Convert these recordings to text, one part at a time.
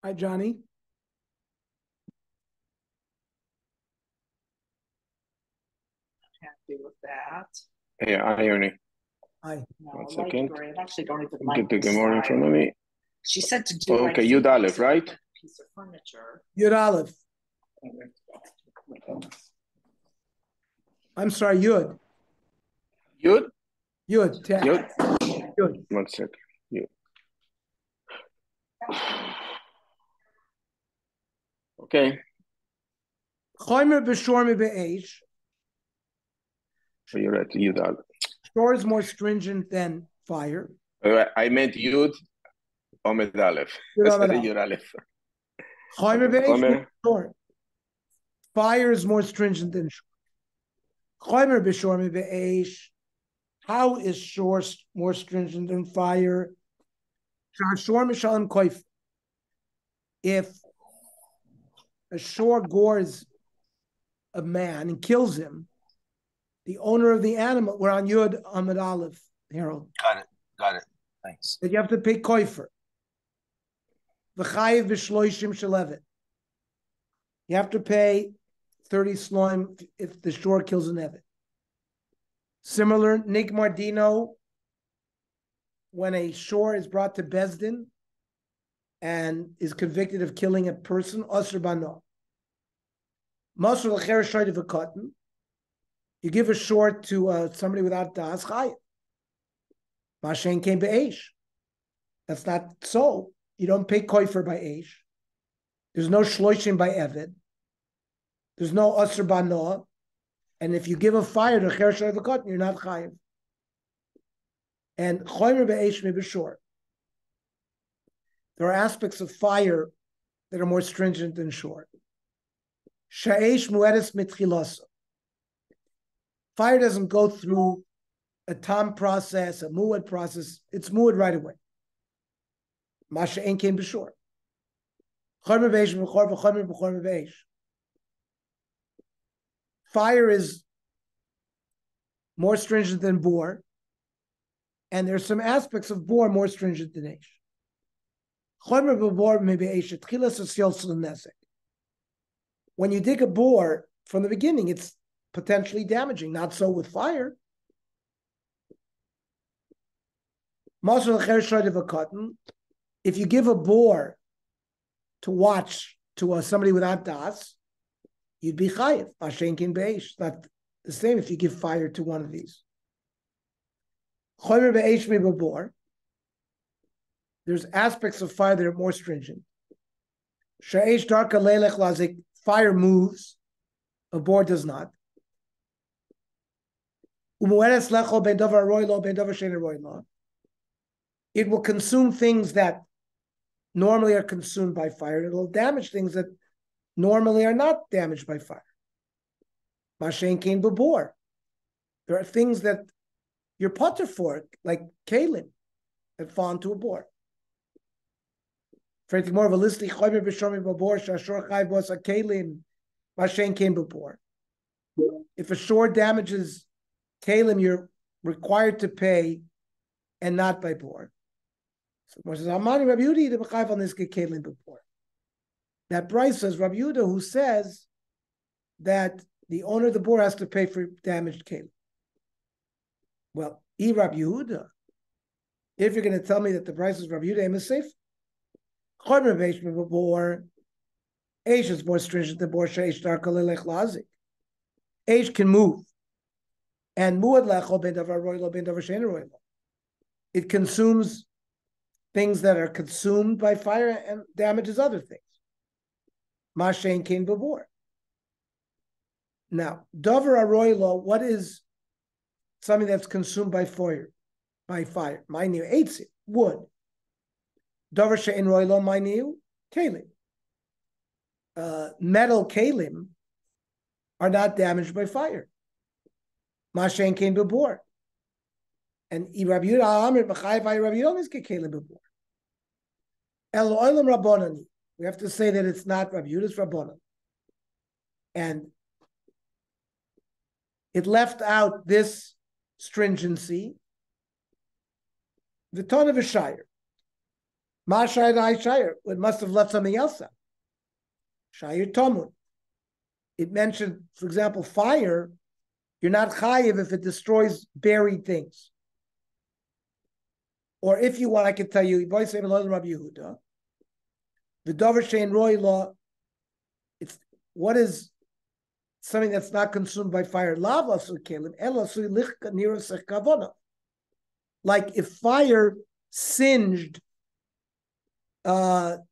Hi, Johnny. Happy with that. Yeah, Yomi. Hi. No, One light second. gray. I actually don't even Get like the this Gemara in style. front of me. She said to do Okay, Yud Aleph, right? Piece of furniture. Yud Aleph. I'm sorry, Yud. Yud? Yud, 10. Yud? Yud. 1 second. Yud. Okay. Chomer b'shormi be'esh. So you're at Yud Aleph. Shor is more stringent than fire. I meant Yud Omed Aleph. Yud I said Omed Yud Aleph. Chomer Okay, be'esh Chomer. shor. Fire is more stringent than shor. Chomer b'shormi be'esh. How is shor more stringent than fire? Shor mishalim koif. If a shor gores a man and kills him, the owner of the animal, we're on Yud Amid Aleph, Harold. Got it. Thanks. That you have to pay koifer. V'chayiv b'shloishim shelevet. You have to pay 30 slime if the shore kills an evet. Similar, Nig Mardino, when a shore is brought to Besdin and is convicted of killing a person, Asr Bano. Masr l'cher shoyd of a cotton. You give a shore to somebody without das chayiv. Mashen came be'esh. That's not so. You don't pay koifer by eish. There's no shloishim by eved. There's no asr banoah. And if you give a fire to cher shoyd of a cotton, you're not chayiv. And chomer be'esh may be short. There are aspects of fire that are more stringent than short. Sha'esh mu'edes mitchilasa. Fire doesn't go through a tam process, a mu'ed process. It's mu'ed right away. Masha ein came b'shor. Chomer be'esh b'chor v'chomer b'chomer be'esh. Fire is more stringent than bor, and there's some aspects of bor more stringent than eish. Chomer b'bor may be eish. Tchilas asyol nesek. When you dig a bore from the beginning, it's potentially damaging. Not so with fire. If you give a boar to watch to somebody without das, you'd be chayiv. Mashen kin be'esh. Not the same if you give fire to one of these. Chomer be'esh me b'bor. There's aspects of fire that are more stringent. Sha'esh darka leilech lazik. Fire moves. A boar does not. It will consume things that normally are consumed by fire. It will damage things that normally are not damaged by fire. Mashen kain b'bor. There are things that you're potter for, like kalim, that fall into a bore. For anything more of a list, if a shore damages kalim, you're required to pay, and not by bor. So says, that Bryce says Rabbi Yehuda, who says that the owner of the bor has to pay for damaged kalim. Well, Rabbi Yehuda, if you're going to tell me that the Bryce is Rabbi Yehuda, I'm safe. Eish is more stringent than bor sheish darka lelech lazik. Eish can move, and muad lecho ben davar roilo ben davar shein roilo. It consumes things that are consumed by fire and damages other things. Mashen kain b'bor. Now, davar aroilo, what is something that's consumed by fire? By fire, my new eitzit, wood. Davar she'en roilo, my new kalim. Metal kalim are not damaged by fire. Mashen kain b'bor. And Rabbi Yehuda Amir b'chayiv Rabbi Yehuda miske kalim b'bor. El oilam rabbanani. We have to say that it's not Rabbi Yehuda's rabbanan. And it left out this stringency. The ton of a shire. Ma shayir I shayir. It must have left something else out. Shayir tomun. It mentioned, for example, fire. You're not chayiv if it destroys buried things. Or if you want, I can tell you, Rabbi Yehuda, the Dover Shein Roy law, it's what is something that's not consumed by fire? Like if fire singed certain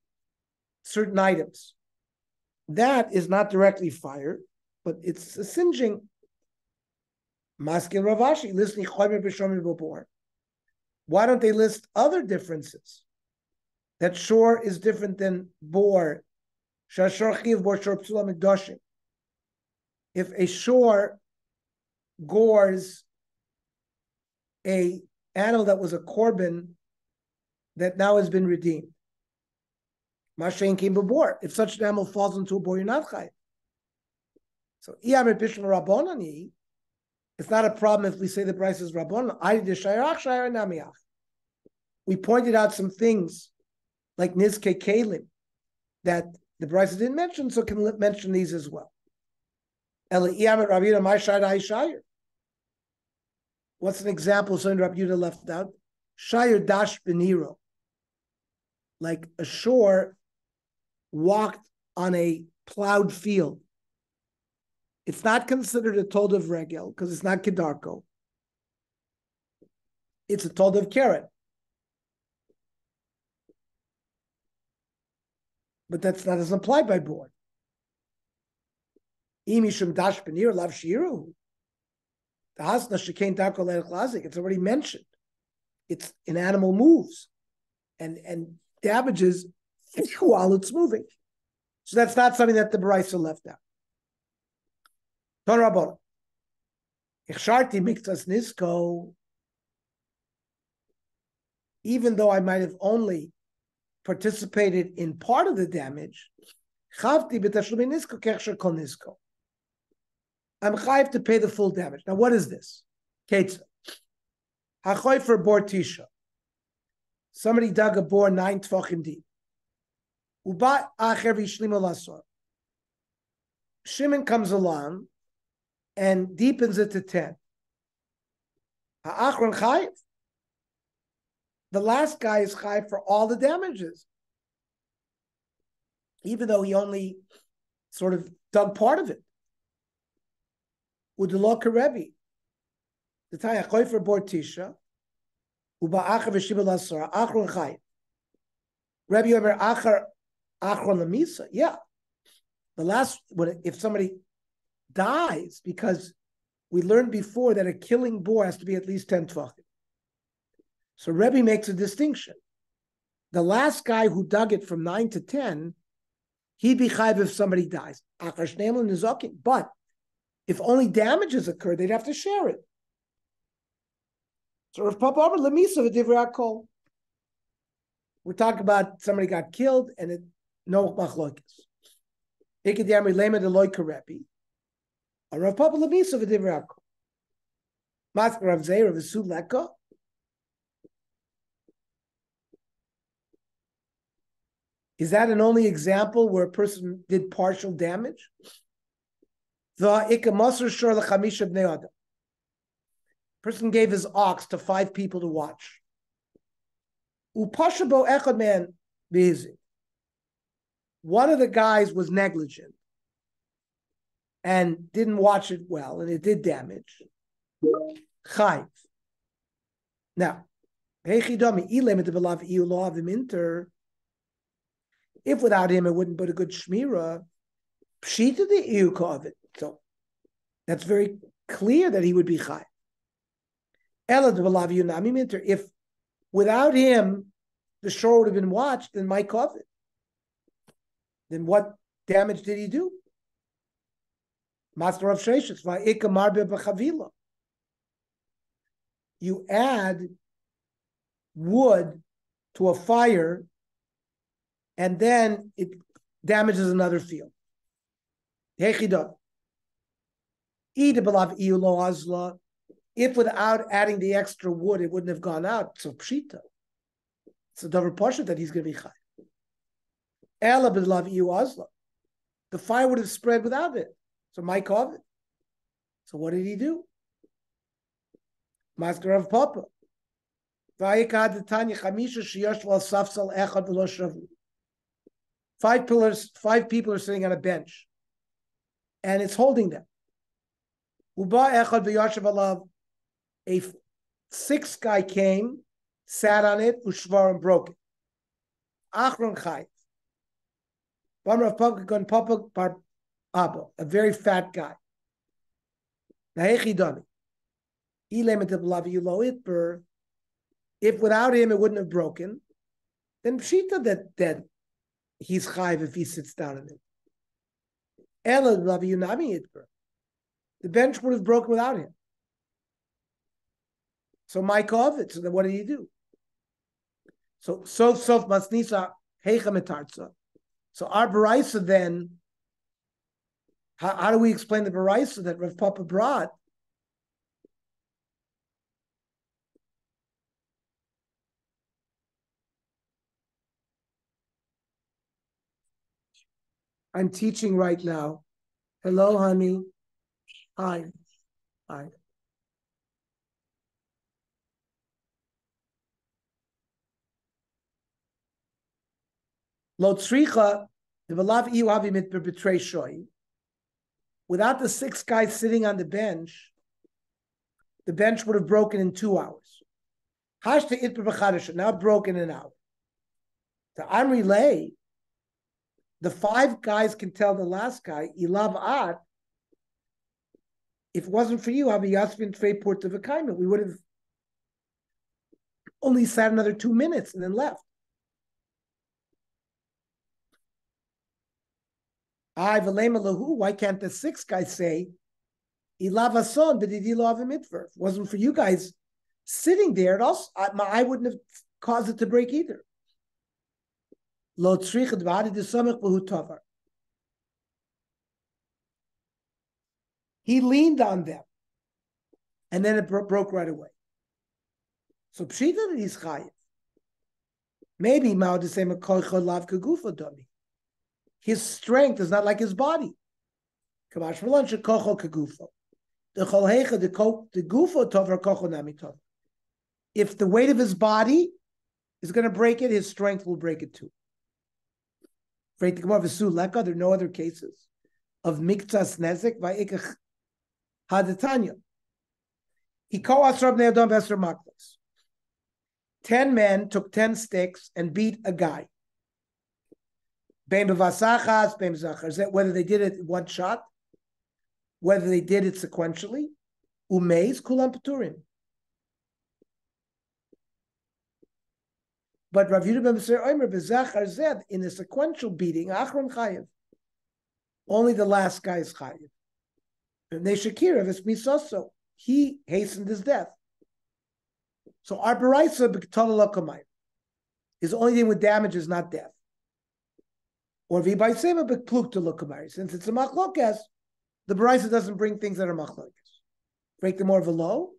items, that is not directly fire, but it's a singeing. Maskin Ravashi, listening. Why don't they list other differences? That shore is different than bor. If a shore gores a animal that was a korban that now has been redeemed, Mashain came before. If such an animal falls into a bor, you're not chayiv. So it's not a problem if we say the price is Rabbanon. We pointed out some things like Nizke Kalim that the price didn't mention, so can mention these as well. What's an example of something Rabbi Yehuda left out? Shayir dash beniro. Like a shore walked on a plowed field. It's not considered a tolda of regel because it's not kedarko. It's a tolda of keren. But that's not as applied by board. Imishum dash benir lav shiru. The hasna shekain darko le'echlazik. It's already mentioned. It's an animal moves and damages while it's moving. So that's not something that the Baraisa left out. Even though I might have only participated in part of the damage, I'm chayiv to pay the full damage. Now, what is this? For bor tisha. Somebody dug a bore 9 tefachim deep. Shimon comes along and deepens it to 10. Ha'achron chayiv. The last guy is chayiv for all the damages, even though he only sort of dug part of it. Udelo karebi. The taya chayiv for bor tisha. Uba'achar v'shibel asara. Achron chayiv. Rabbi Yomer achron lamisa. Yeah. The last, if somebody dies, because we learned before that a killing boar has to be at least 10 tvachim. So Rebbe makes a distinction. The last guy who dug it from 9 to 10, he'd be chayiv if somebody dies. But if only damages occur, they'd have to share it. So if Papa Omer lemisa v'divrei hakol, we're talking about somebody got killed and it no machlokes. Ikadiyam relema deloy karepi. Rav Papa lemisa v'divrei hakol. Mask Rav Zeir v'su leka. Is that an only example where a person did partial damage? Person gave his ox to 5 people to watch. One of the guys was negligent and didn't watch it well, and it did damage. Chayv. Now, if without him it wouldn't put a good shmira, pshita the iyuka of it. So that's very clear that he would be chai. If without him the shore would have been watched, then my covet. Then what damage did he do? Master of Sheshes, you add wood to a fire, and then it damages another field. If without adding the extra wood, it wouldn't have gone out, so pshita. It's a davar pasha that he's going to be chai. Ela b'lav iu azla. The fire would have spread without it. So my covet. So what did he do? Masker of Papa. Five people are sitting on a bench, and it's holding them. A sixth guy came, sat on it, ushvar, and broke it. Achron chayv. A very fat guy. If without him it wouldn't have broken, then pshita that he's chayv if he sits down in it. The bench would have broken without him. So my kovet. So then what did he do? So sof masnisa heicha metarza. So our baraisa then, how do we explain the baraisa that Rav Papa brought? I'm teaching right now. Hello, honey. Hi. Hi. Lo tzricha, the v'lav iu havimit betray shoy. Without the six guys sitting on the bench would have broken in 2 hours. Hashta it b'chadasha, now broken in an hour. The Amri lay, the 5 guys can tell the last guy, ilav at, if it wasn't for you, we would have only sat another 2 minutes and then left. Why can't the 6 guys say, ilav but it wasn't for you guys sitting there, it also, I wouldn't have caused it to break either. He leaned on them, and then it broke right away. So pshita that he's chayiv. Maybe Mao to say lav kagufa dami. His strength is not like his body. Kamash malan shekochol kagufa. The cholhecha the gufo tovar kochol nami tovar. If the weight of his body is going to break it, his strength will break it too. There are no other cases of miktas nezek va'ikach hadatanya. He co-asked Rab Ne'adam Vesser Maklis. 10 men took 10 sticks and beat a guy. Whether they did it one shot, whether they did it sequentially, umeis kulam paturim. But Rav Yehuda ben Beser Omer bezachar zed in a sequential beating, achron chayev. Only the last guy is chayev. Neshakira is misoso. He hastened his death. So our baraisa b'ktala lakamay. His only thing with damage is not death. Or v'baisema b'kluk to lakamay. Since it's a machlokas, the baraisa doesn't bring things that are machlokas. Break them more of a low.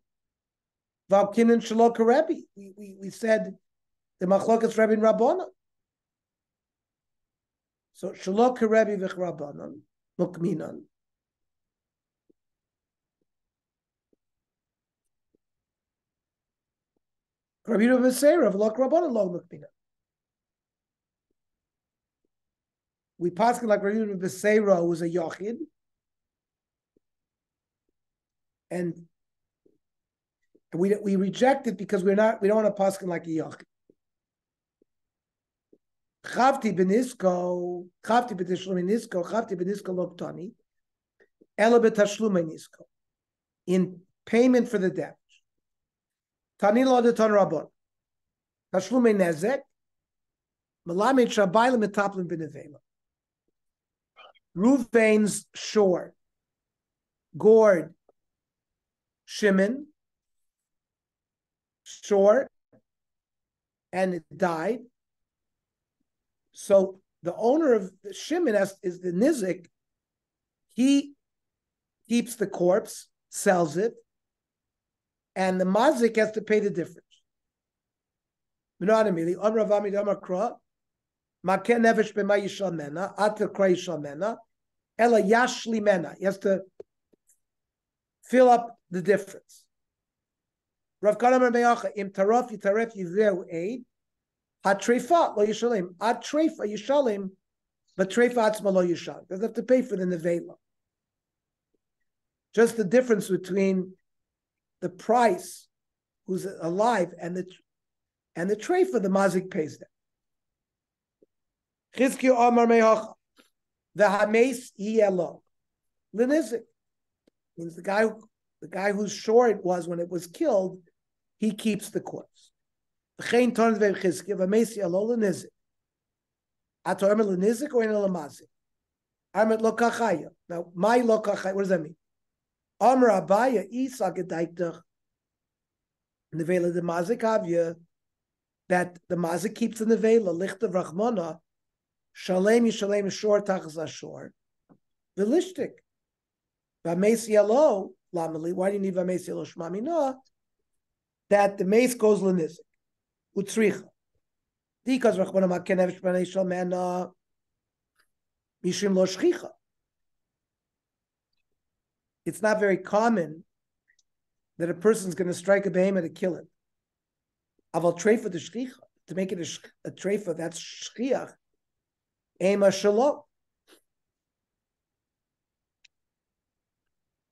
V'alkinan shalok karebi. We said the machlokas Rebbe and Rabbanon. So shalok karebi v'chrabbanon mukminan. Rabbi Yehuda ben Beser v'lo Rabbanon lo mukminan. We pass like Rabbi Yehuda ben Beser, who was a yachid, and we reject it because we don't want to pass like a yachid. Chavti benisko loktani, ela betashlume nisko, in payment for the damage. Tani lo de ton rabon, tashlume nezek, malamed shabayla metaplim benevela. Ruvain's shore gored Shimon, shore, and it died. So the owner of the Shimon is the Nizik. He keeps the corpse, sells it, and the Mazik has to pay the difference. Minadamili, Amra Vami Damar Kra, Maken Nevesh Bema Yishal Mena, Ata Kra Yishal Mena, Ela Yashli Mena. He has to fill up the difference. Rav Kadamar Meyacha, Im Taraf Yitaref Yizeu Eid, HaTrefa Lo Yishalim, Ad Trefa Yishalim, but Trefa Atzma Lo Yishal. Doesn't have to pay for the Nevela. Just the difference between the price, who's alive, and the trefa, the mazik pays them. Chizkiyu Amar Mehacha, the hames yelo, lenizik, means the guy whose sure it was when it was killed, he keeps the corpse. V'chein torn ve'v Chizkiyu v'hames yelo lenizik. Ato emer lenizik or in lemazik? Armet lo kachaya. Now, my lo kachaya, what does that mean? Amar Abaya Isa gedaitach nevela the mazik avya, that the mazik keeps the nevela lichtav rachmana shalem yishalem shor tachas ashor velishtik v'ames yalo lamali. Why do you need v'ames yalo shmamina? That the mace goes lenizik utzricha because rachmana makenevish b'nei shalmena mishim lo shchicha. It's not very common that a person's going to strike a behemoth to kill it. Aval treifa the shchicha, to make it a treifa, that's shchiach. Ema shalom.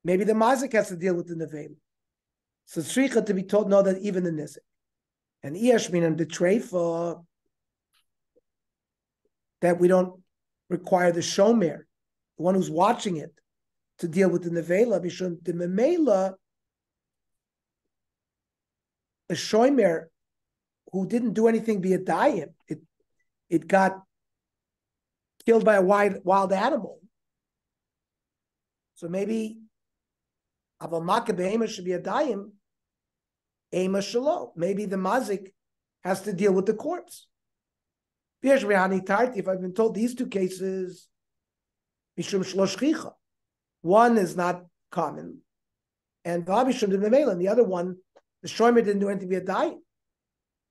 Maybe the mazik has to deal with the nevela. So shchicha to be told no, that even the nizik. And iyashmin and the treifa, that we don't require the shomer, the one who's watching it, to deal with the nevela, bishun the memela, a shomer who didn't do anything be a dayim, it got killed by a wild animal. So maybe aval makah behema should be a dayim, ema shalom. Maybe the mazik has to deal with the corpse. If I've been told these two cases, mishum shloshchicha. One is not common, and the other one, the shomer didn't do anything to be a dayim,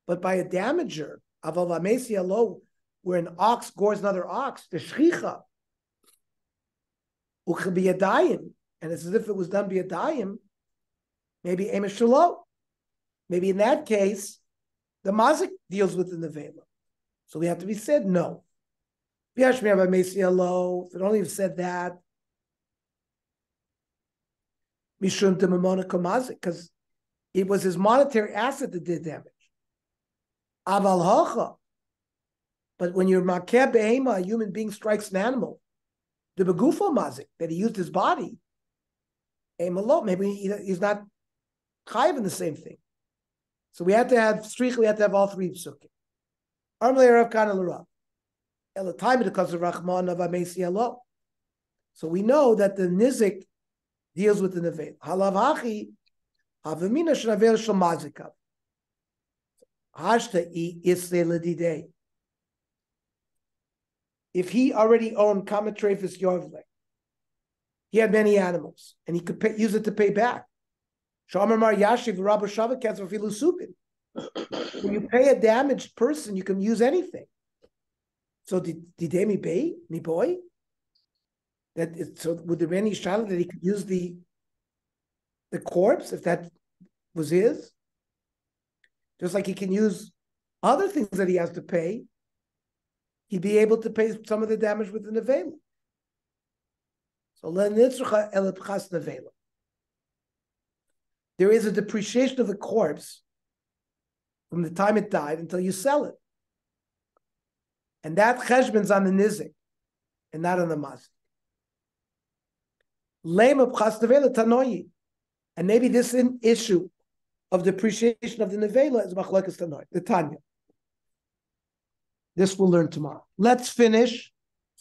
but by a damager, where an ox gores another ox, the shchicha, could be a dayim, and it's as if it was done by a dayim, maybe emes shalom. Maybe in that case, the mazik deals with the nevela. So we have to be said no. If it only said that, mishum de mamona kamazik, because it was his monetary asset that did damage. Aval hacha, but when you're makeh behema, a human being strikes an animal, the begufo mazik, that he used his body, maybe he's not chayiv in the same thing. So we have to have stricha, we have to have all three psukim. Armlei Rav Kana l'Rav. El time because of Rachman of Amesi Elo. So we know that the nizik deals with the nevel. Halav hachi avamina shnavel shalmazikav. Hashta I isle ledidei. If he already owned Kamatrefis Yovle, he had many animals, and he could use it to pay back. Shamar Yashiv Rabba Shavakaz or Filusupin. When you pay a damaged person, you can use anything. So did mi pay mi boy? So would there be any shayla that he could use the corpse if that was his? Just like he can use other things that he has to pay, he'd be able to pay some of the damage with the nevela. So lenitzrucha elipchas nevela. There is a depreciation of the corpse from the time it died until you sell it. And that cheshbon's on the nizik and not on the mazik. Lema pchas nevela tanoyi. And maybe this issue of depreciation of the nevela is machlokes tanoyi, the Tanya. This we'll learn tomorrow. Let's finish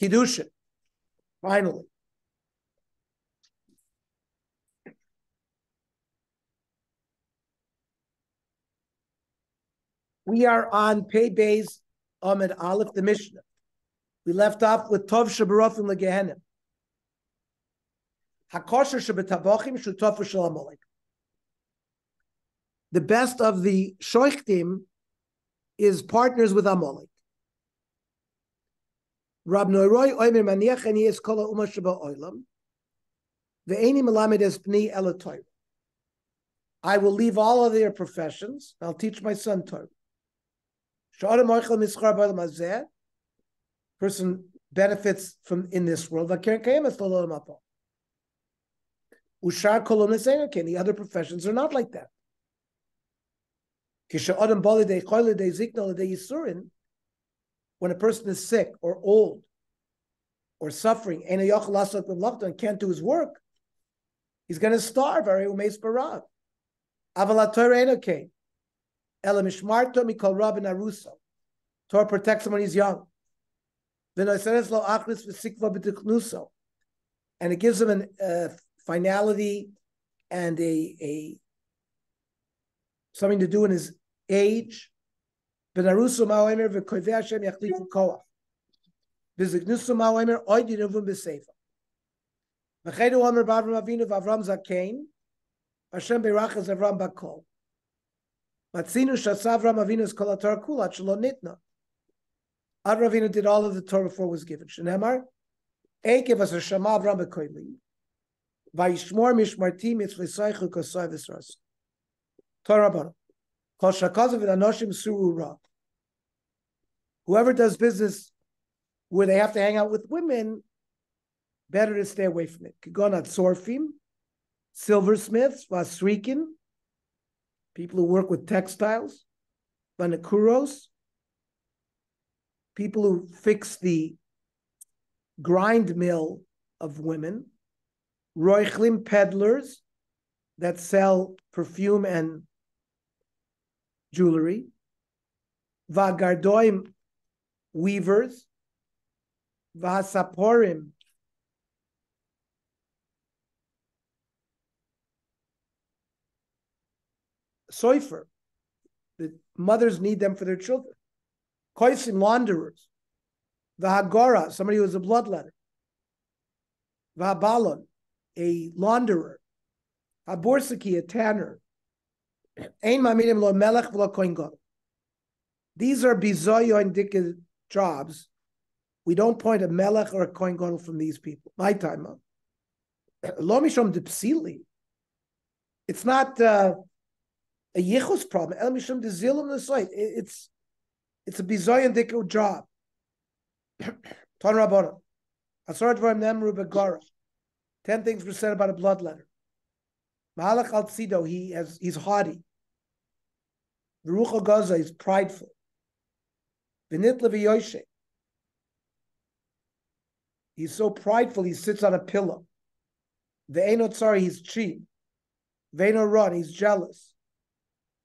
Kidushin. Finally. We are on Pei Beis Amid Aleph, the Mishnah. We left off with Tov Shabarofim Legehenim. Hakosher Shabatabachim Shutov Shalamolek. The best of the shoichtim is partners with Amalek. Rab Noiroi Oimer Maniach and Yes Kola Umashaba Oilam. Ve'eni Melamed es Bni Ela Torah. I will leave all of their professions. I'll teach my son Torah. Sha'adam Oichel Mischar Ba'olam Hazeh. Person benefits from in this world. V'keren Kayemes L'Olam Haba. Ushar Kolom Nesein. The other professions are not like that. Kisha'adam Balidei Choylidei Zikna L'Dei Yisurin. When a person is sick or old or suffering and can't do his work, he's going to starve. Torah protects him when he's young. And it gives him a finality and a something to do in his age. Benarusu ma'omer v'koivei Hashem yachlifu koach. V'zignusu ma'omer oid yinuvum b'seifa. V'chedu omer b'Avram Avinu v'Avram Zakein. Hashem beirachas Avram bakol. Matzinu shasa Avram Avinu's kol haTorah kula shelo nitna. Avram Avinu did all of the Torah before it was given. Shneimar, Eikev as Shema Avram b'koili. V'yishmor mishmarti mitzvah kosai v'sras. Torah Rabbanon. Whoever does business where they have to hang out with women, better to stay away from it. Kigonat sorfim, silversmiths, vasrikin, people who work with textiles, vanakuros, people who fix the grind mill of women, roichlim, peddlers that sell perfume and jewelry, vagardoim, weavers, vasaporim, soifer. The mothers need them for their children. Koisim, launderers, vahagora, somebody who has a bloodletter, vahabalon, a launderer, haborsaki, a tanner. These are bizoyo indicative jobs. We don't point a melech or a kohen gadol from these people. My time up. Lo mishom de psili. It's not a yichus problem. El mishom de zilim nesoit. It's a bizoyo indicative job. Ton Rabbanon. Asar dvarim nemru begara. 10 things were said about a bloodletter. Mahalach al tzido, he's haughty. V'rucha gaza, he's prideful. V'nitla v'yoshe. He's so prideful, he sits on a pillow. Ve'eno tzari, he's cheap. Ve'eno run, he's jealous.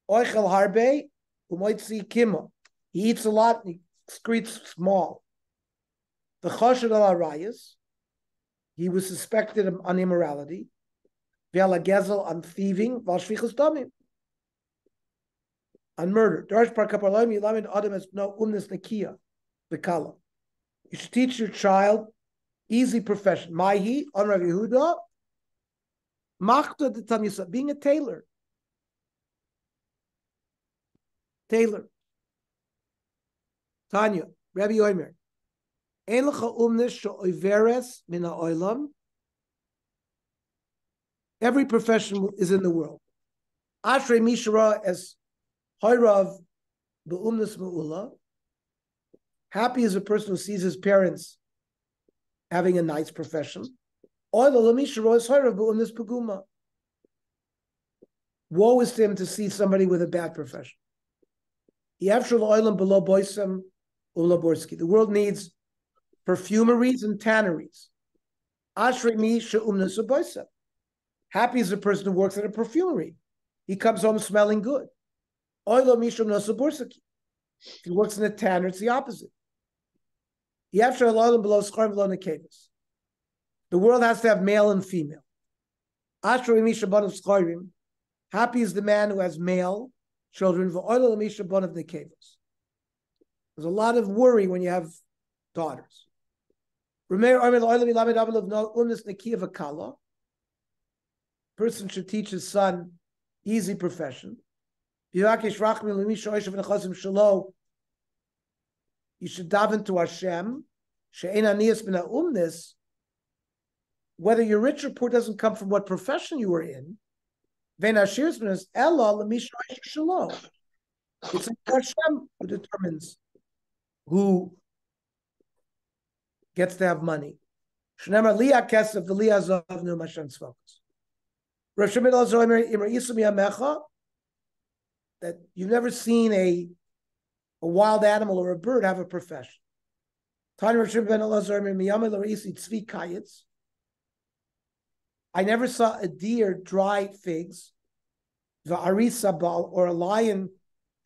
Oichel harbe, u'moitzi kima. He eats a lot and he excretes small. V'choshad al arayas, he was suspected on immorality. Ve'ala gezel, on thieving. V'al damim, on murder. Darsh par kaparloim yilamin adam es no umnes nakia v'kala. You should teach your child easy profession. Maihi on Rav Yehuda. Machta de tamyusa, being a tailor. Tailor. Tanya, Rabbi Yomer. Ein lecha umnes she'oiveres min ha'olam. Every profession is in the world. Ashrei mishra es hoirav be'umnes me'ula. Happy is a person who sees his parents having a nice profession. Woe is to him to see somebody with a bad profession. The world needs perfumeries and tanneries. Happy is a person who works at a perfumery. He comes home smelling good. If he works in a tanner, it's the opposite. The world has to have male and female. Happy is the man who has male children. There's a lot of worry when you have daughters. Person should teach his son easy profession. You should daven to Hashem. She'ein aniyas min ha'umnis. Whether you're rich or poor doesn't come from what profession you were in. Vein hashir minas ella l'misha shalom. It's Hashem who determines who gets to have money. Shneimar liya kesef v'liya zav nu Hashem's focus. Rav Shimon Elazar Omer imar isu miyamecha, that you've never seen a wild animal or a bird have a profession. Tani Rav Shimon ben Elazar Omer miyamei l'reisi tzvi kayitz. I never saw a deer dry figs, the arisa bal, or a lion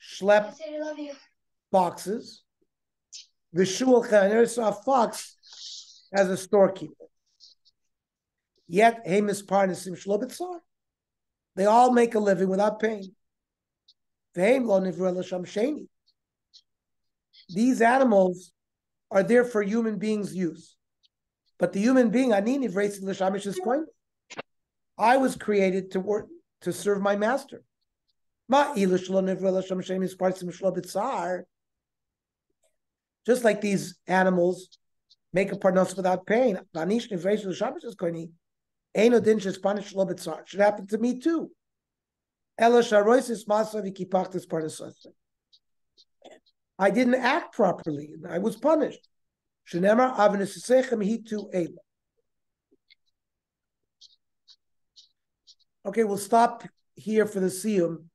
schlep boxes. The shulchan, I never saw a fox as a storekeeper. Yet, hemis parnasim shlobitzar. They all make a living without pain. These animals are there for human beings' use. But the human being, I was created to work, to serve my master. Just like these animals make a parnos without pain. Should happen to me too. I didn't act properly. I was punished. Okay, we'll stop here for the siyum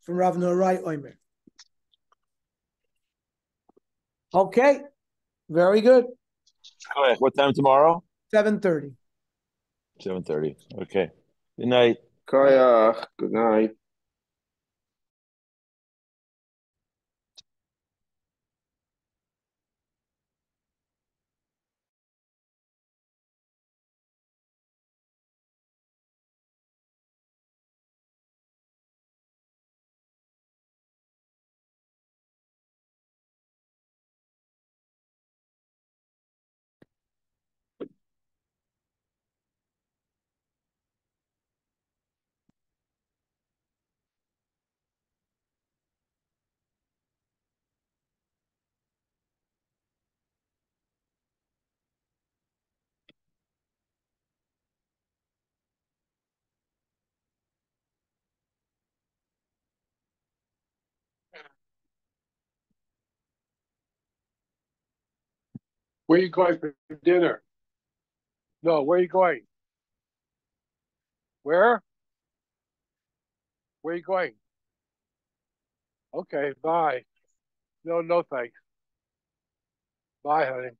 from Rav Norai Omer. Okay, very good. All right, what time tomorrow? 7:30. 7:30. Okay. Good night. Koyach. Good night. Where are you going for dinner? No, where are you going? Where? Where are you going? Okay, bye. No thanks. Bye, honey.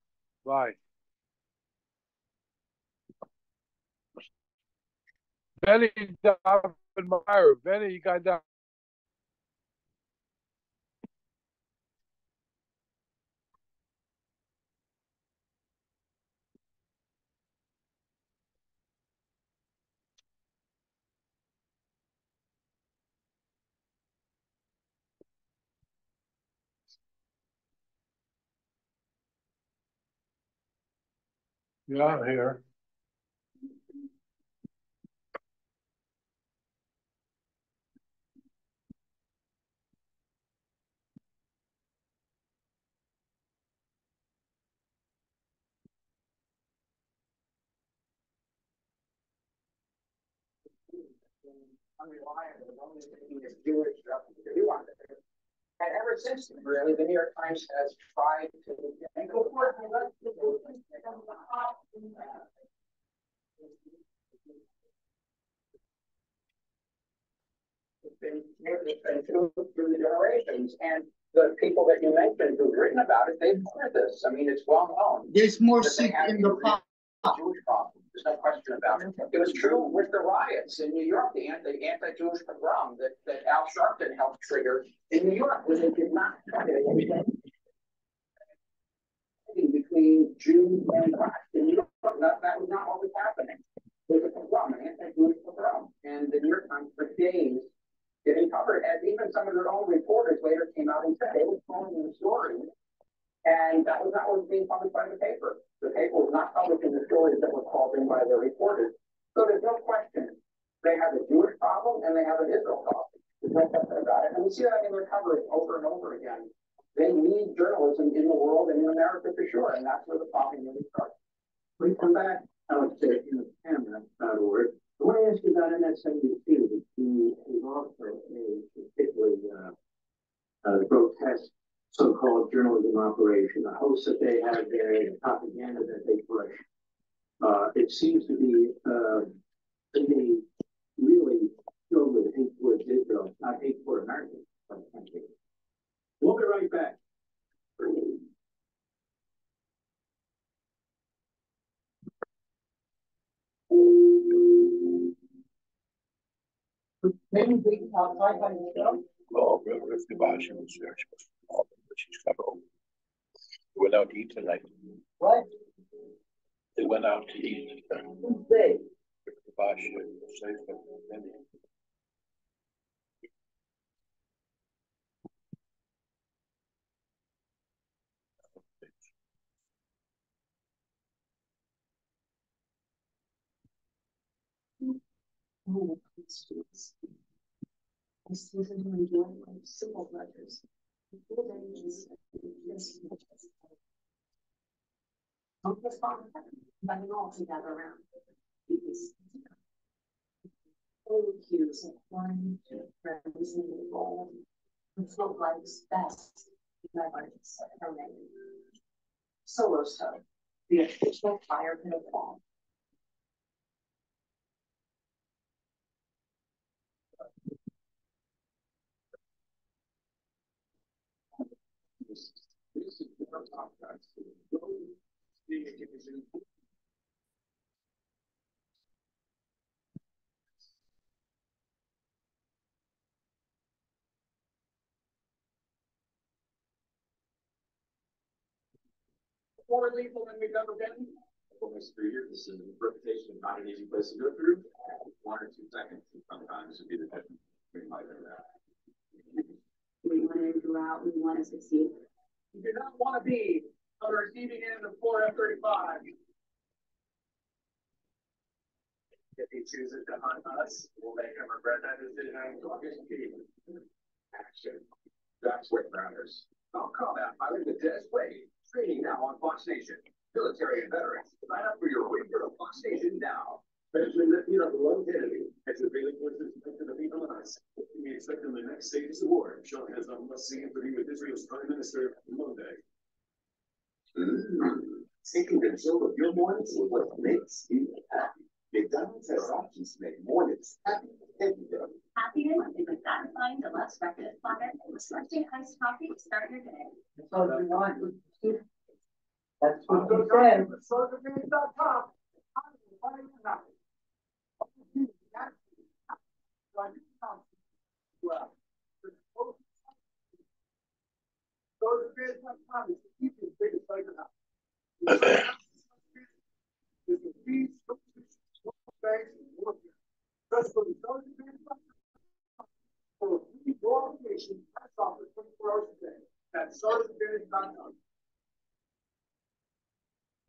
Bye. Benny Meyer. Benny, you got that? Yeah, I'm here. Unreliable, only thinking is Jewish stuff to do on it. And ever since then, really, the New York Times has tried to and go forth and let people it's been through the generations, and the people that you mentioned who've written about it, they've heard this. I mean, it's well known. There's more sick in the pot. Jewish problem. There's no question about it. It was true with the riots in New York, the anti-Jewish pogrom that Al Sharpton helped trigger in New York, when they did not between Jews and blacks in New York. That was not what was happening. There was a pogrom, an anti-Jewish pogrom, and the New York Times for days didn't cover it. And even some of their own reporters later came out and said they were calling the story. And that was not what was being published by the paper. The paper was not publishing the stories that were called in by their reporters. So there's no question. They have a Jewish problem and they have an Israel problem. There's no question about it. And we see that in their coverage over and over again. They need journalism in the world and in America for sure, and that's where the problem really starts. When we come back, I would say in the camera.org. I want to ask you about MSNBC, which is also a particularly grotesque so-called journalism operation. The hosts that they have there, the propaganda that they push. It seems to be really filled with hate towards Israel, not hate for Americans. We'll be right back. Maybe we can have Wi-Fi in the show. Oh, if the Bashi was there, she was all, but she's got home. They went out to eat tonight. What? They went out to eat. Who's they? If the Bashi was safe, but then Oh, Christians. I still to enjoy my simple pleasures. Full days, yes, don't respond to them, but it all together around. Because all cues of flying to friends in the role. It's not life's best. Never terminated. Solo stuff. The official fire pit of fall. More lethal than we've ever been. Almost 3 years. This is a reputation of not an easy place to go through. 1 or 2 seconds sometimes would be the difference between life and death. We want to go out, we want to succeed. You do not want to be on the receiving end of 4 F-35. If he chooses to hunt us, we'll make him regret that decision. Action. That's what matters. I'll call that pilot the Des Wade. Training now on Fox Nation. Military and veterans, sign up for your winter of Fox Nation now. Especially lifting up the longevity as the Bailey forces to the people of us. We expect in the next stages of war. Sean has a must-see interview with Israel's Prime Minister Monday. Taking control of your mornings is what makes you happy. McDonald's has options to make mornings happy every day. Happiness is a satisfying deluxe breakfast platter with refreshing iced coffee to start your day. So if you want, that's what you said.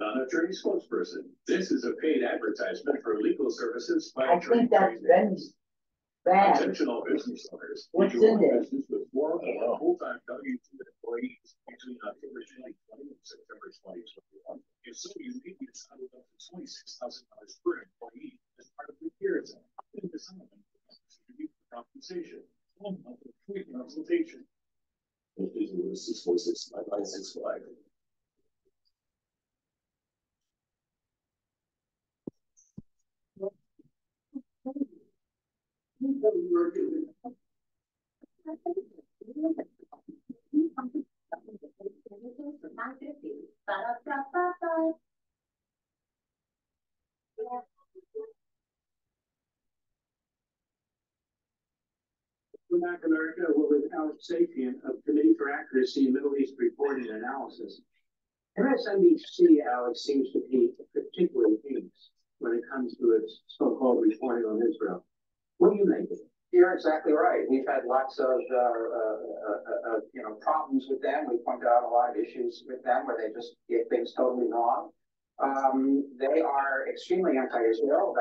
Attorney spokesperson. This is a paid advertisement for legal services by I think that's Ben's bad. Intentional business owners. What's in there? Business with 4 or full-time W-2 employees between October 2020 and September 2021. If so, you may be entitled up to $26,000 per employee as part of the CARES Act. In this element, compensation, 1 month of free consultation. This is 646-9965. Back America will with Alex Sapien of Committee for Accuracy in Middle East Reporting and Analysis. MSNBC, Alex, seems to be particularly heinous when it comes to its so-called reporting on Israel. What do you make of it? You're exactly right. We've had lots of problems with them. We pointed out a lot of issues with them where they just get things totally wrong. They are extremely anti-Israel.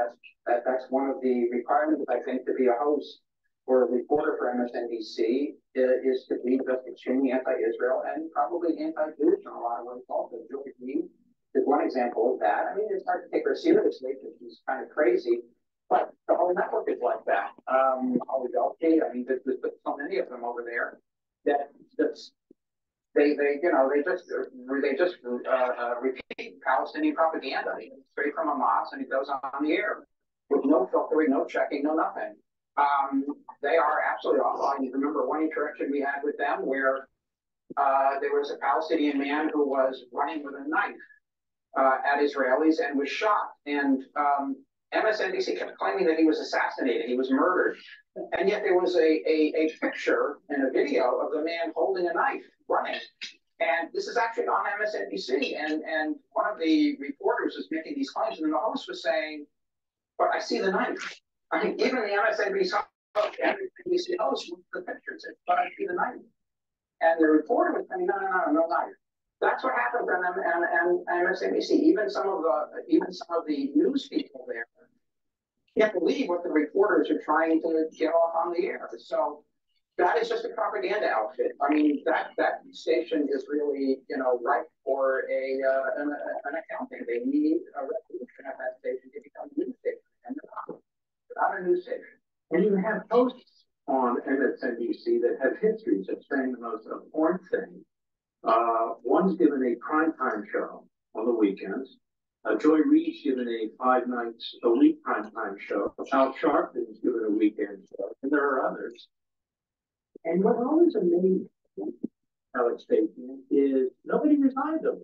That's one of the requirements, I think, to be a host for a reporter for MSNBC is to be just extremely anti-Israel and probably anti-Jewish in a lot of ways also. Joy Reid is one example of that. I mean, it's hard to take her seriously because she's kind of crazy, but the whole network is like that. Holly Belkey, I mean, there's so many of them over there that they just repeat Palestinian propaganda straight from Hamas, and it goes on the air with no filtering, no checking, no nothing. They are absolutely awful. I remember one interaction we had with them where there was a Palestinian man who was running with a knife at Israelis and was shot. And MSNBC kept claiming that he was assassinated, he was murdered. And yet there was a picture and a video of the man holding a knife running. And this is actually on MSNBC. And one of the reporters was making these claims, and the host was saying, but I see the knife. I mean, even the MSNBC host with the pictures, but I see the knife. And the reporter was saying, no knife. That's what happens on MSNBC. Even some of the news people there can't believe what the reporters are trying to get off on the air. So that is just a propaganda outfit. I mean, that station is really, ripe for an accounting. They need a resolution at that station to become a news station, and they're not a news station. And you have hosts on MSNBC that have histories of saying the most abhorrent thing. One's given a primetime show on the weekends. Joy Reid's given a 5 nights a week primetime show. Al Sharpton's given a weekend show, and there are others. And what always amazed Alex Fabian is nobody resigned them.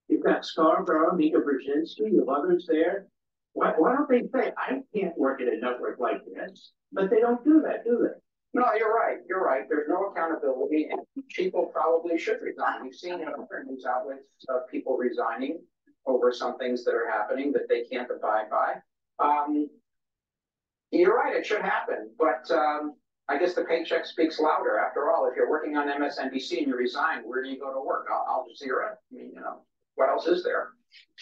You've got Scarborough, Mika Brzezinski, you have others there. Why don't they say, I can't work at a network like this? But they don't do that, do they? No, you're right. You're right. There's no accountability, and people probably should resign. We've seen in other news outlets people resigning over some things that are happening that they can't abide by. You're right. It should happen, but I guess the paycheck speaks louder. After all, if you're working on MSNBC and you resign, where do you go to work? Al Jazeera? I mean, what else is there?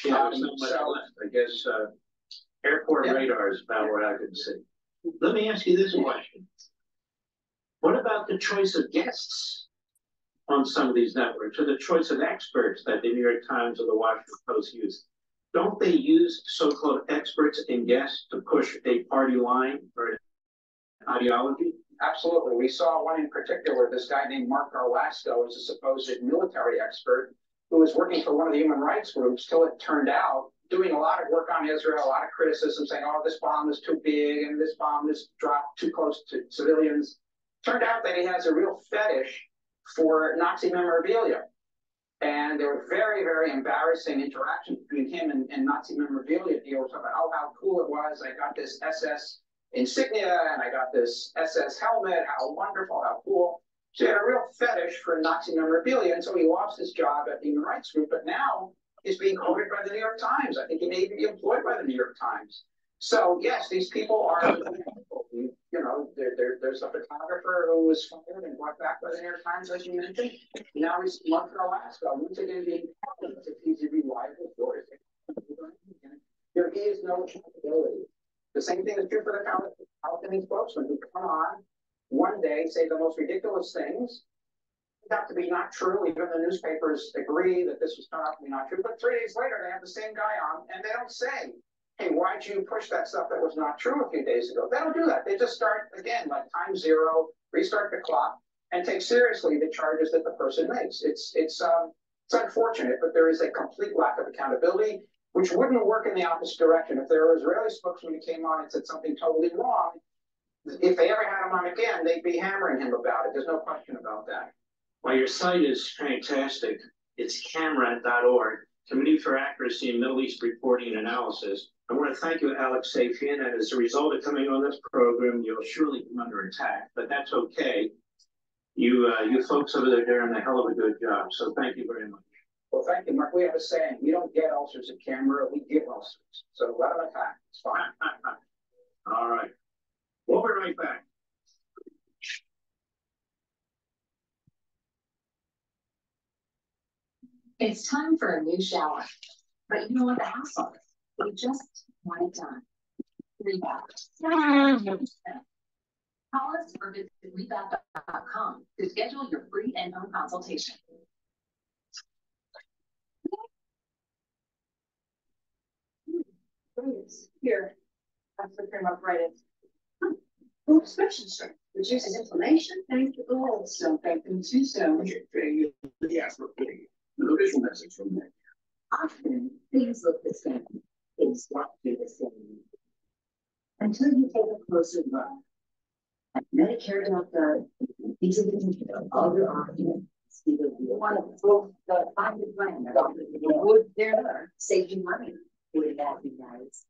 Yeah, there's not much left. I guess airport radar is about what I can see. Let me ask you this question. What about the choice of guests on some of these networks, or the choice of experts that the New York Times or the Washington Post use? Don't they use so-called experts and guests to push a party line or an ideology? Absolutely. We saw one in particular, this guy named Mark Garlasco is a supposed military expert who was working for one of the human rights groups till it turned out, doing a lot of work on Israel, a lot of criticism, saying, oh, this bomb is too big and this bomb is dropped too close to civilians. Turned out that he has a real fetish for Nazi memorabilia. And there were very, very embarrassing interactions between him and Nazi memorabilia dealers about, oh, how cool it was. I got this SS insignia and I got this SS helmet. How wonderful, how cool. So he had a real fetish for Nazi memorabilia. And so he lost his job at the Human Rights Group, but now he's being quoted by the New York Times. I think he may even be employed by the New York Times. So yes, these people are, there's a photographer who was fired and brought back by the New York Times, as you mentioned. Now he's Mark Alaska. Once again, being called if he's a reliable source. There is no accountability. The same thing is true for the Palestinian spokesman who come on one day, say the most ridiculous things. It have to be not true. Even the newspapers agree that this was turned out to be not true. But 3 days later, they have the same guy on, and they don't say, hey, why'd you push that stuff that was not true a few days ago? They don't do that. They just start, again, like time zero, restart the clock, and take seriously the charges that the person makes. It's unfortunate, but there is a complete lack of accountability, which wouldn't work in the opposite direction. If there were Israeli spokesman who came on and said something totally wrong, if they ever had him on again, they'd be hammering him about it. There's no question about that. Well, your site is fantastic. It's camera.org, Committee for Accuracy in Middle East Reporting and Analysis. I want to thank you, Alex Safian, and as a result of coming on this program, you'll surely come under attack, but that's okay. You folks over there are doing a hell of a good job, so thank you very much. Well, thank you, Mark. We have a saying, we don't get ulcers at camera, we give ulcers. So let them attack. It's fine. All right. We'll be right back. It's time for a new shower. But you know what the hassle is? We just want it done. 3 hours. Call us or visit rebath.com to schedule your free in-home consultation. Here, that's the cream arthritis. Oh, expression strength reduces inflammation. Thank you. Oh, so thank you too soon. Yes, we're putting the visual message from there. Often things look the same. Things don't do the same. Until you take a closer look. At Medicare.gov, these are the details, all your options. Either you want to book the find a plan, would there save you money? Would that be nice?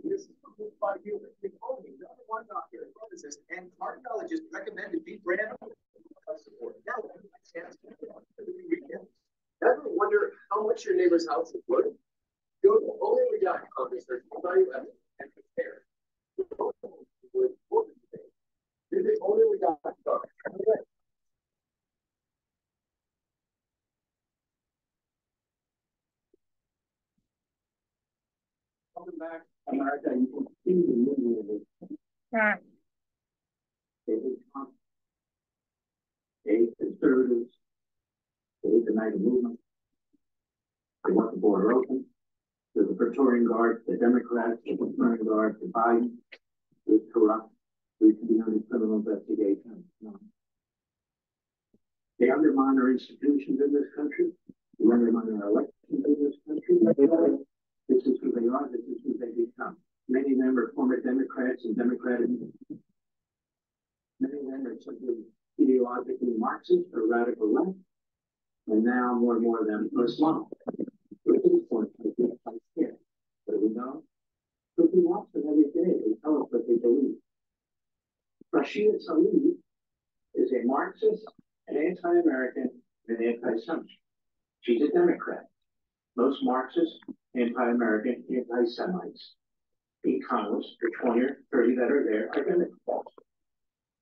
This is approved by you. The only number one doctor, pharmacist, and cardiologist recommended beef brand support. Now, ever wonder how much your neighbor's house is worth? Go to onlywe.com to search for value and compare. Visit onlywe.com. Welcome back, America. You can see the movie of it. David Trump, Dave conservatives, Dave the United Movement. They want the border open. There's the Praetorian Guard, the Democrats, the Praetorian Guard, the Biden, who's corrupt, who's behind criminal investigation. No. They undermine our institutions in this country. They undermine our elections in this country. This is who they are. This is who they become. Many of them are former Democrats and Democratic. Many of them are simply ideologically Marxist or radical left. And now more and more of them are Islam. What do we know? But we watch them every day. They tell us what they believe. Rashida Tlaib is a Marxist, an anti-American, and an anti-Semite. She's a Democrat. Most Marxists, anti-American, anti-Semites in Congress, the 20 or 30 that are there, are Democrats.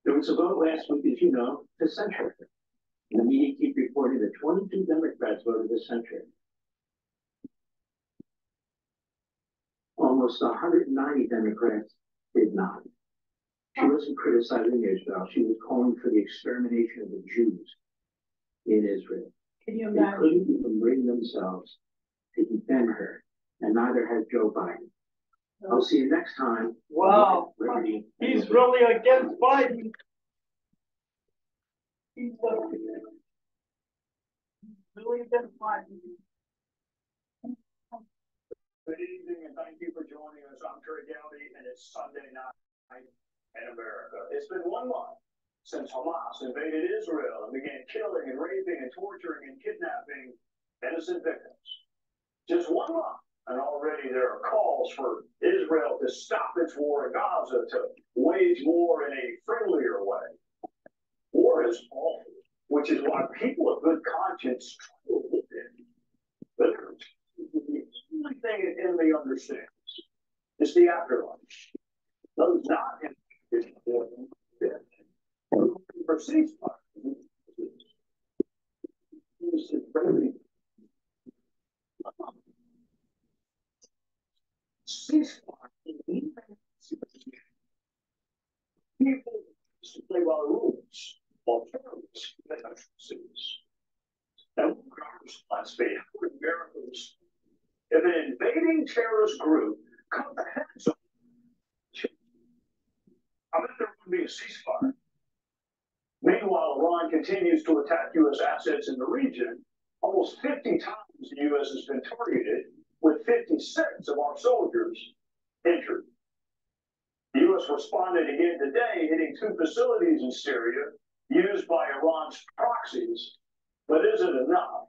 There was a vote last week, as you know, to censure her. And the media keep reporting that 22 Democrats voted to censure her. Almost 190 Democrats did not. She wasn't criticizing Israel. She was calling for the extermination of the Jews in Israel. Can you They imagine? couldn't even bring themselves to defend her, and neither has Joe Biden. I'll see you next time. Wow. Liberty. He's really against Biden. He's really against Biden. Good evening and thank you for joining us. I'm Trey Gowdy and it's Sunday night in America. It's been 1 month since Hamas invaded Israel and began killing and raping and torturing and kidnapping innocent victims. Just 1 month, and already there are calls for Israel to stop its war in Gaza, to wage war in a friendlier way. War is awful, which is why people of good conscience struggle with it. But the only thing an enemy understands is the afterlife. Those not in for ceasefire. Ceasefire. People to play by the rules while terrorists commit atrocities. Now, let's be Americans. If an invading terrorist group cut the heads off, I bet there would be a ceasefire. Meanwhile, Iran continues to attack U.S. assets in the region. Almost 50 times the U.S. has been targeted, with 56 of our soldiers injured. The U.S. responded again today, hitting 2 facilities in Syria used by Iran's proxies. But is it enough?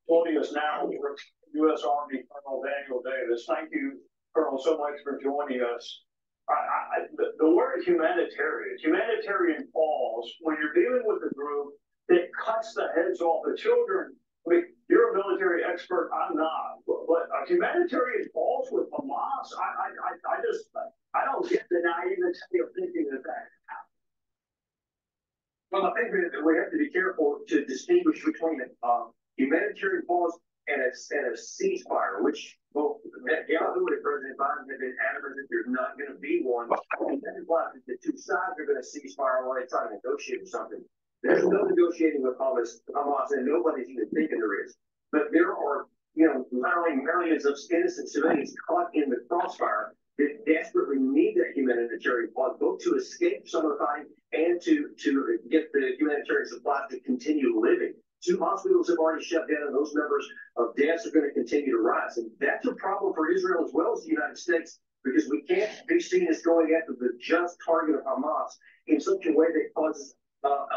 Joining us now is U.S. Army Colonel Daniel Davis. Thank you, Colonel, so much for joining us. The word humanitarian falls when you're dealing with a group that cuts the heads off the children. I mean, you're a military expert, I'm not, but a humanitarian falls with Hamas. I don't get the naivety of thinking that happened. Well, I think that we have to be careful to distinguish between humanitarian falls and a ceasefire, which both Netanyahu and President Biden have been adamant that there's not going to be one. And that implies that the 2 sides are going to ceasefire while they try to negotiate or something. There's no negotiating with Hamas, and nobody's even thinking there is. But there are, literally millions of innocent civilians caught in the crossfire that desperately need that humanitarian pause, both to escape some of the fighting and to get the humanitarian supplies to continue living. 2 hospitals have already shut down, and those numbers of deaths are going to continue to rise. And that's a problem for Israel as well as the United States, because we can't be seen as going after the just target of Hamas in such a way that causes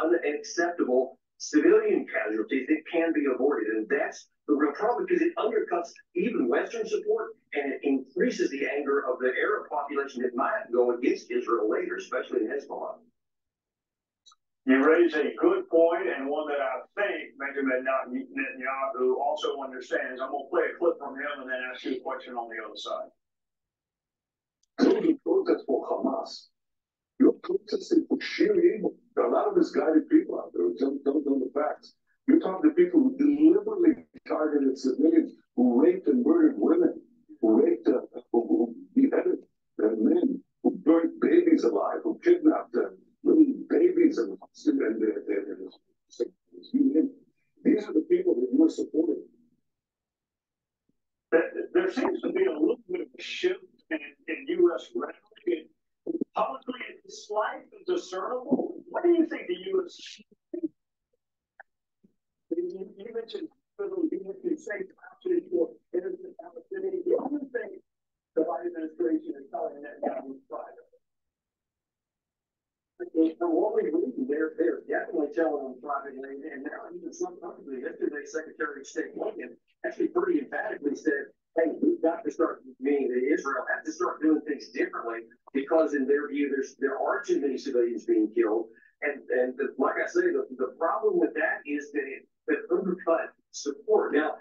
unacceptable civilian casualties that can be avoided. And that's the real problem, because it undercuts even Western support, and it increases the anger of the Arab population that might go against Israel later, especially in Hezbollah. You raise a good point, and one that I think Benjamin Netanyahu also understands. I'm going to play a clip from him and then ask you a question on the other side. You protest for Hamas. You're protesting for sheer evil. There are a lot of misguided people out there who don't know the facts. You're talking to people who deliberately targeted civilians, who raped and murdered women, who raped, who beheaded men, who burnt babies alive, who kidnapped them. Little babies and these are the people that you are supporting. There seems to be a little bit of a shift in U.S. rhetoric. Publicly, it's slightly discernible. What do you think the U.S. You mentioned safe options for innocent Palestinians. The only thing the Biden administration is telling Netanyahu is private. From what we read, they're definitely telling them privately, and now even some publicly. Yesterday, Secretary of State Blinken actually pretty emphatically said, "Hey, we've got to start, meaning that Israel has to start doing things differently, because in their view, there are too many civilians being killed." And like I say, the problem with that is that it undercut support. Now,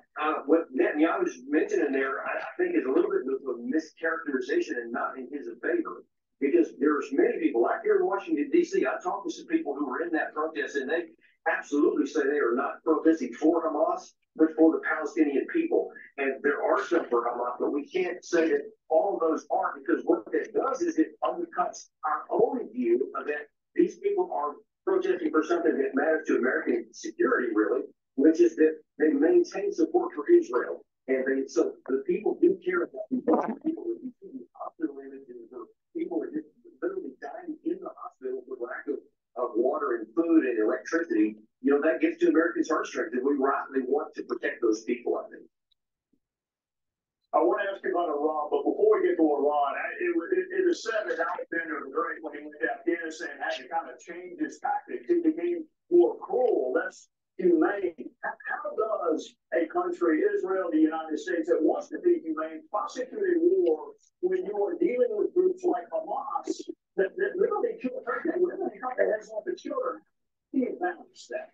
what Netanyahu is mentioning there, I think, is a little bit of a mischaracterization and not in his favor, because there's many people Washington, D.C., I talked to some people who were in that protest, and they absolutely say they are not protesting for Hamas, but for the Palestinian people. And there are some for Hamas, but we can't say that all of those are, because what that does is it undercuts our own view of that these people are protesting for something that matters to American security, really, which is that they maintain support for Israel. And so the people do care about people who are hospital images, or people are just literally dying in the hospital for lack of water and food and electricity. You know, that gets to Americans' heartstrings, and we rightly want to protect those people, I think. I want to ask you about Iran, but before we get to Iran, it is said that Alexander the Great, when he went to Afghanistan, had to kind of change his tactics. He became more cruel, less humane. How does a country, Israel, the United States, that wants to be humane, prosecute a war when you are dealing with groups like Hamas that literally kill pregnant women and cut the heads off the children? He balance that.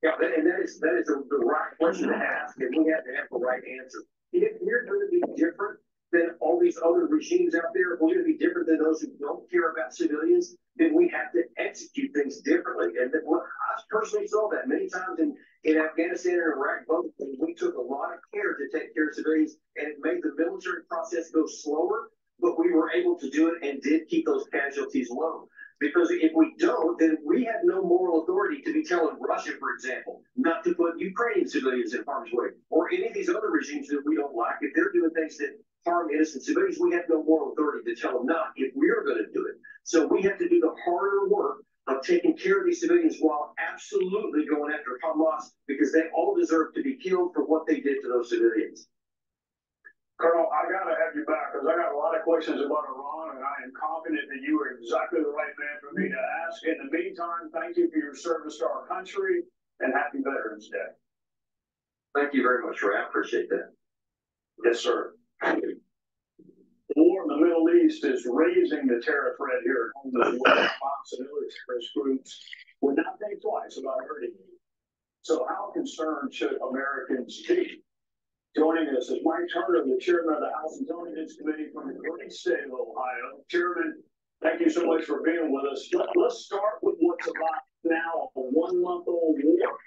Yeah, and that is the right question to ask, and we have to have the right answer. If we're going to be different than all these other regimes out there, if we're going to be different than those who don't care about civilians, then we have to execute things differently. And I personally saw that many times in Afghanistan and Iraq. Both, we took a lot of care to take care of civilians, and it made the military process go slower, but we were able to do it and did keep those casualties low. Because if we don't, then we have no moral authority to be telling Russia, for example, not to put Ukrainian civilians in harm's way, or any of these other regimes that we don't like. If they're doing things that harm innocent civilians, we have no moral authority to tell them not if we're going to do it. So we have to do the harder work of taking care of these civilians while absolutely going after Hamas, because they all deserve to be killed for what they did to those civilians. Colonel, I got to have you back because I got a lot of questions about Iran, and I am confident that you are exactly the right man for me to ask. In the meantime, thank you for your service to our country, and happy Veterans Day. Thank you very much, Ray. I appreciate that. Yes, sir. The war in the Middle East is raising the terror threat here at home as well. Hamas and other terrorist groups would not think twice about hurting you. So how concerned should Americans be? Joining us is Mike Turner, the chairman of the House Intelligence Committee from the great state of Ohio. Chairman, thank you so much for being with us. Let's start with what's about now a 1-month-old war.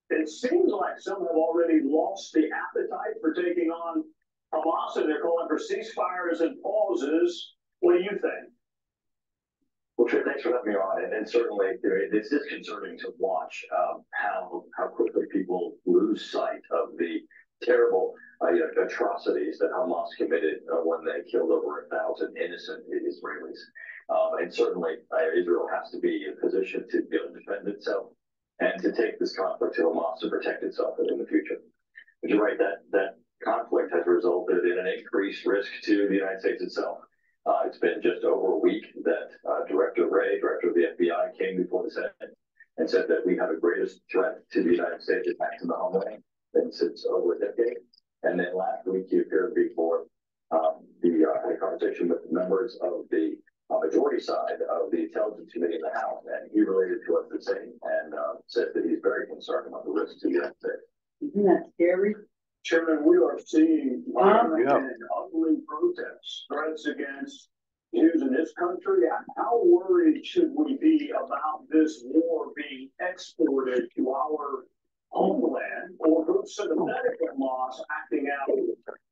It seems like some have already lost the appetite for taking on Hamas, and they're calling for ceasefires and pauses. What do you think? Well, Trey, thanks for having me on. And certainly, it's disconcerting to watch how quickly people lose sight of the terrible atrocities that Hamas committed when they killed over 1,000 innocent Israelis. And certainly, Israel has to be in a position to be able to defend itself and to take this conflict to Hamas to protect itself in the future. But you're right, that conflict has resulted in an increased risk to the United States itself. It's been just over a week that Director Wray, director of the FBI, came before the Senate and said that we have the greatest threat to the United States attacks in the homeland since over a decade. And then last week, he appeared before had a conversation with members of the majority side of the Intelligence Committee in the House, and he related to us the same and said that he's very concerned about the risk to the United States. Isn't that scary? Chairman, we are seeing violent and ugly protests, threats against Jews in this country. How worried should we be about this war being exported to our homeland, or groups sympathetic to Hamas acting out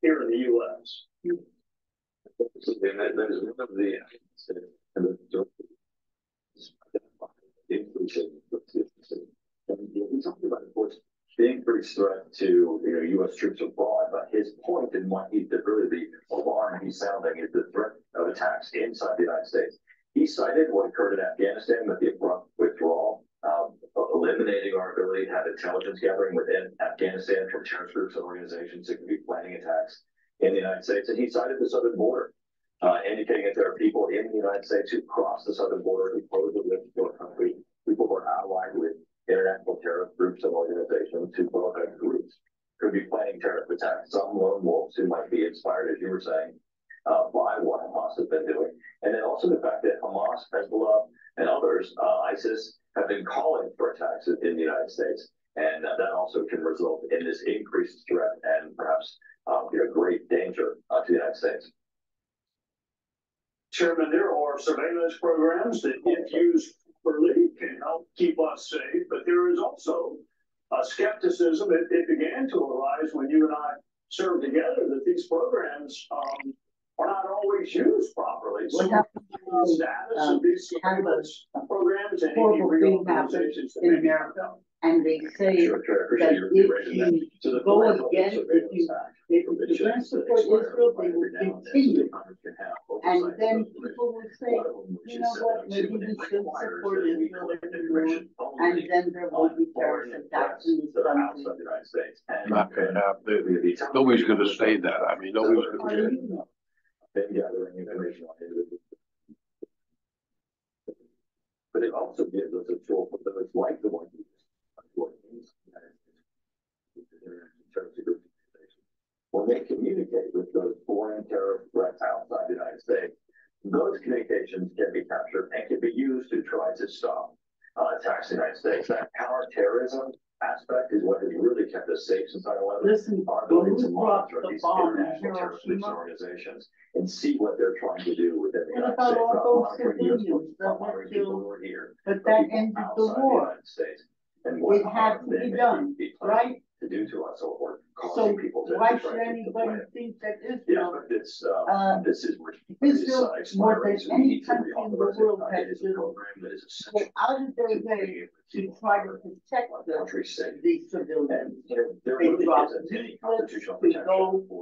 here in the U.S.? And there's one of the we talked about, of course, the increased threat to U.S. troops abroad, but his point and what really the alarm he's sounding is the threat of attacks inside the United States. He cited what occurred in Afghanistan with the abrupt withdrawal, eliminating our ability to have intelligence gathering within Afghanistan from terrorist groups and organizations that could be planning attacks in the United States. And he cited the southern border, indicating that there are people in the United States who cross the southern border, who pose a risk to our country, people who are allied with international terrorist groups and organizations who both have groups could be planning terrorist attacks. Some lone wolves who might be inspired, as you were saying, by what Hamas has been doing. And then also the fact that Hamas, Hezbollah, and others, ISIS, have been calling for attacks in the United States. And that also can result in this increased threat and perhaps great danger to the United States. Chairman, there are surveillance programs that, if used properly, can help keep us safe, but there is also a skepticism. It began to arise when you and I served together that these programs are not always used properly. So the status of these surveillance programs and any reorganizations in America, and they say that if you go against, if you prevent support Israel, they will continue. And then people will say, you know what, maybe we should support Israel anymore, and then there will be terrorist attacks in this country. Not going to happen. Nobody's going to say that. I mean, nobody's going to say that. Gathering information on individuals. But it also gives us a tool for those like the one who is when they communicate with those foreign terrorist threats outside the United States, those communications can be captured and can be used to try to stop attacks in the United States. That counterterrorism aspect is what has really kept us safe since 9/11. Listen, our ability to monitor these international terrorist organizations and see what they're trying to do within the United States. What about all those civilians that were killed? But that ended the war. And what it had to be done, right? To do to us, or so people to why should anybody think that Israel, but this is Israel more than any country in the world has to go out of their way to try to protect the civilians. They drop leaflets to go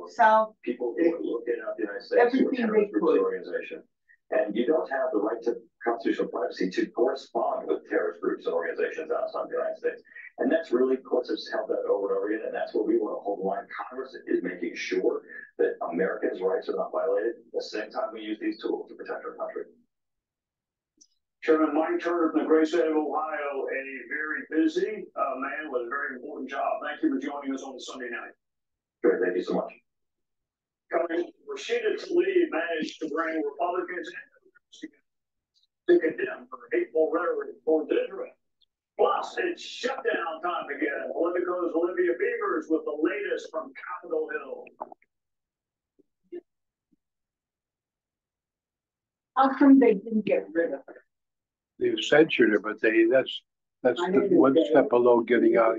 south. People who are looking up the United States, everything they could. Organization. And you don't have the right to constitutional privacy to correspond with terrorist groups and organizations outside the United States. And that's really, courts have held that over and over again, and that's what we want to hold the line. Congress is making sure that Americans' rights are not violated at the same time we use these tools to protect our country. Chairman Mike Turner from the great state of Ohio, a very busy man with a very important job. Thank you for joining us on Sunday night. Great, thank you so much. Rashida Tlaib managed to bring Republicans and to condemn her hateful rhetoric towards Israel. Plus, it's shutdown time again. Politico's Olivia Beavers with the latest from Capitol Hill. How come they didn't get rid of her? They've censored her, but that's the one step below getting out,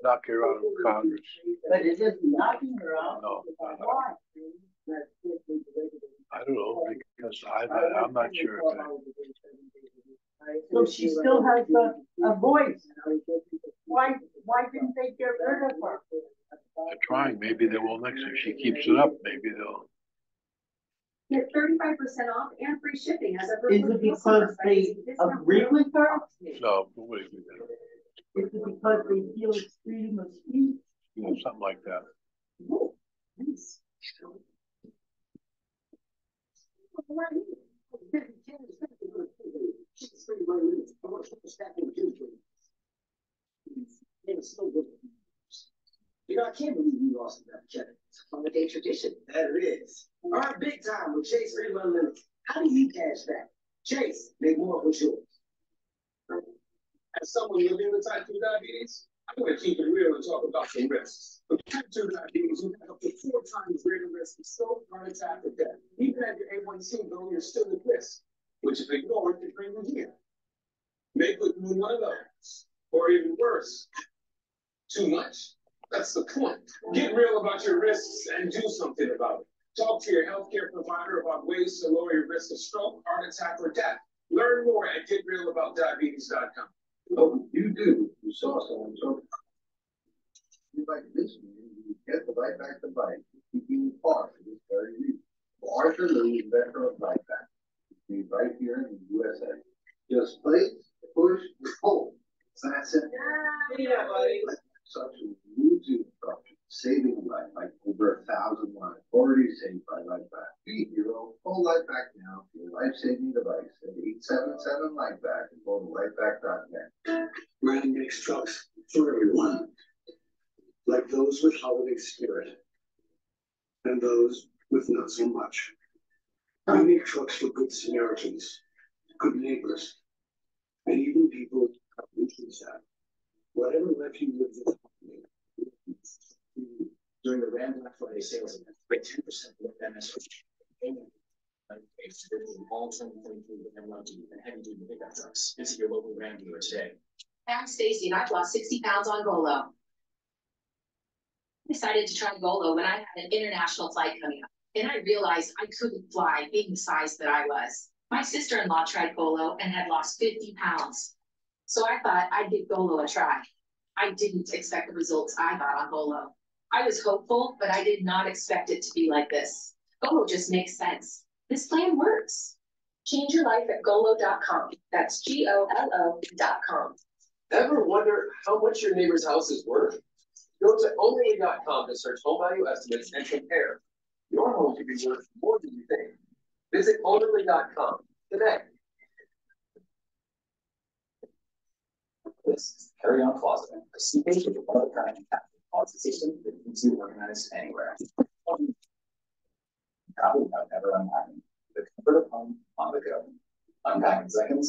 knocking her out of Congress. But it isn't knocking her out. No. Why? I don't know, because I'm not sure. So she still has a voice. Why didn't they get rid of her? They're trying. Maybe they will next year. She keeps it up. Maybe they'll. Get 35% off and free shipping as a Is it because they agree with her? No, wait a minute. Is it because they feel it's freedom of speech? Yeah, something like that. Oh, nice. You know, I can't believe you lost that, Kevin. It's a holiday tradition. That it is. All right, big time with Chase 31 Limits. How do you cash that? Chase, make more of what's yours. As someone living with type 2 diabetes, I'm going to keep it real and talk about some risks. With type 2 diabetes, you have up to 4 times greater risk of stroke, heart attack, or death. Even at your A1C goal, you're still at risk, which if ignored, could bring you here. Make with one of those, or even worse, too much. That's the point. Get real about your risks and do something about it. Talk to your healthcare provider about ways to lower your risk of stroke, heart attack, or death. Learn more at getrealaboutdiabetes.com. Oh, you do. You saw someone talk. You like this man, you get the right back to bike, keeping you far for this very reason. For Arthur Lee, inventor of bike back, he's right here in the USA. Just place, push, pull. So that's it. Yeah, buddy. Such a routine instruction, saving a life, like over 1,000 lives already saved by Life Back. Be Hero, pull Life Back now for your life-saving device at 877 Life Back and go to lifeback.net. Brand makes trucks for everyone, like those with holiday spirit and those with not so much. We make trucks for good Samaritans, good neighbors, and even people who have whatever life you live with. During the Ram Black Friday sales event, with 10% more MSRP. to all 2023 MLD and heavy-duty pickup trucks. Visit your local Ram dealer today. I'm Stacy, and I've lost 60 pounds on Golo. I decided to try Golo when I had an international flight coming up, and I realized I couldn't fly being the size that I was. My sister-in-law tried Golo and had lost 50 pounds. So I thought I'd give Golo a try. I didn't expect the results I got on Golo. I was hopeful, but I did not expect it to be like this. Golo just makes sense. This plan works. Change your life at Golo.com. That's GOLO.com. Ever wonder how much your neighbor's house is worth? Go to only.com to search home value estimates and compare. Your home could be worth more than you think. Visit only.com today. This is the carry-on closet. A seepage is one of a kind closet system that keeps you organized anywhere. Probably without ever unpacking. The comfort of home on the go. Unpacking seconds.